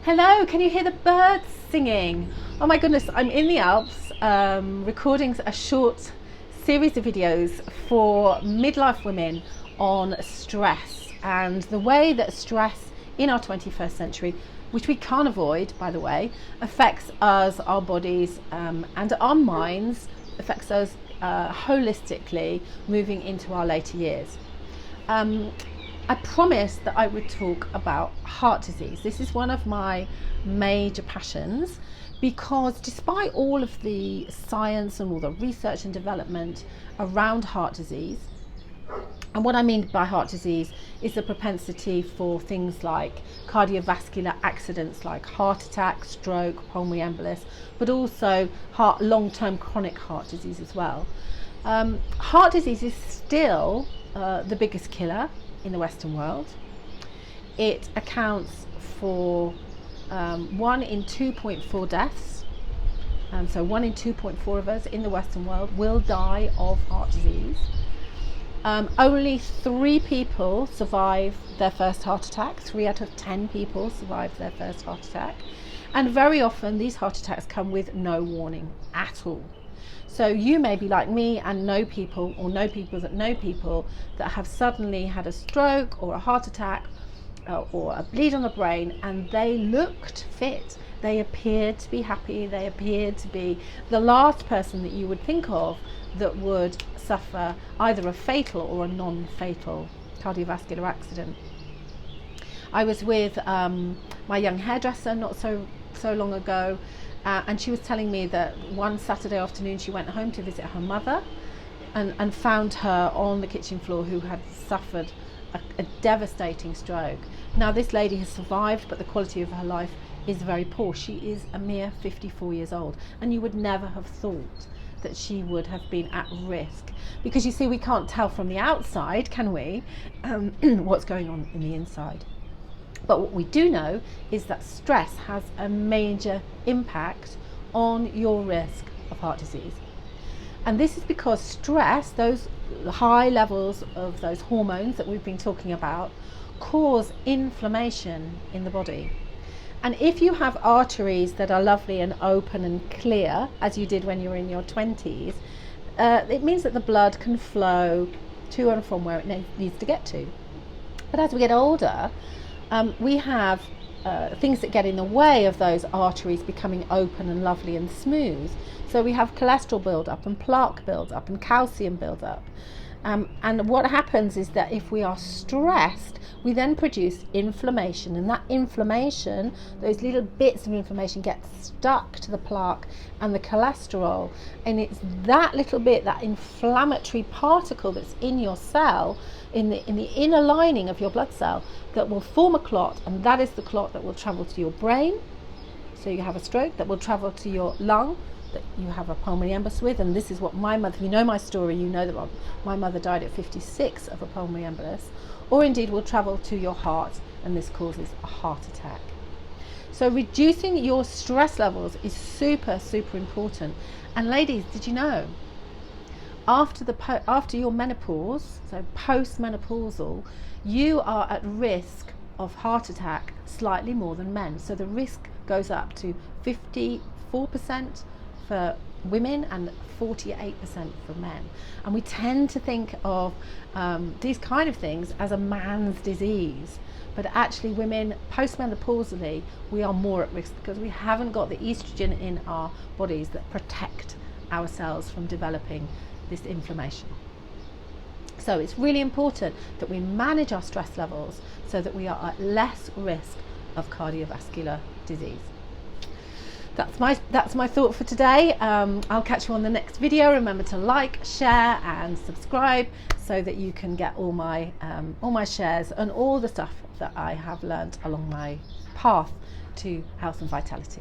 Hello, can you hear the birds singing? Oh my goodness, I'm in the Alps recording a short series of videos for midlife women on stress and the way that stress in our 21st century, which we can't avoid, by the way, affects us, our bodies and our minds, affects us holistically moving into our later years. I promised that I would talk about heart disease. This is one of my major passions because despite all of the science and all the research and development around heart disease, and what I mean by heart disease is the propensity for things like cardiovascular accidents like heart attack, stroke, pulmonary embolus, but also long-term chronic heart disease as well. Heart disease is still the biggest killer in the Western world. It accounts for 1 in 2.4 deaths. So 1 in 2.4 of us in the Western world will die of heart disease. Only 3 people survive their first heart attack. 3 out of 10 people survive their first heart attack. And very often these heart attacks come with no warning at all. So you may be like me and know people or know people that have suddenly had a stroke or a heart attack or a bleed on the brain, and they looked fit. They appeared to be happy. They appeared to be the last person that you would think of that would suffer either a fatal or a non-fatal cardiovascular accident. I was with my young hairdresser not so long ago, and she was telling me that one Saturday afternoon she went home to visit her mother and found her on the kitchen floor who had suffered a devastating stroke. Now this lady has survived, but the quality of her life is very poor. She is a mere 54 years old, and you would never have thought that she would have been at risk, because you see, we can't tell from the outside, can we, what's going on in the inside. But what we do know is that stress has a major impact on your risk of heart disease. And this is because stress, those high levels of those hormones that we've been talking about, cause inflammation in the body. And if you have arteries that are lovely and open and clear, as you did when you were in your 20s, it means that the blood can flow to and from where it needs to get to. But as we get older, we have things that get in the way of those arteries becoming open and lovely and smooth. So we have cholesterol build-up and plaque build-up and calcium build-up. And what happens is that if we are stressed, we then produce inflammation, and that inflammation, those little bits of inflammation, get stuck to the plaque and the cholesterol, and it's that little bit, that inflammatory particle that's in your cell, in the inner lining of your blood cell, that will form a clot, and that is the clot that will travel to your brain, so you have a stroke, that will travel to your lung, that you have a pulmonary embolus with. And this is what my mother, if you know my story, you know that my mother died at 56 of a pulmonary embolus, or indeed will travel to your heart, and this causes a heart attack. So reducing your stress levels is super important. And ladies, did you know, after your menopause, so post-menopausal, you are at risk of heart attack slightly more than men. So the risk goes up to 54% for women and 48% for men. And we tend to think of these kind of things as a man's disease, but actually women postmenopausally, we are more at risk because we haven't got the estrogen in our bodies that protect ourselves from developing this inflammation. So it's really important that we manage our stress levels so that we are at less risk of cardiovascular disease. That's my thought for today. I'll catch you on the next video. Remember to like, share and subscribe so that you can get all my shares and all the stuff that I have learned along my path to health and vitality.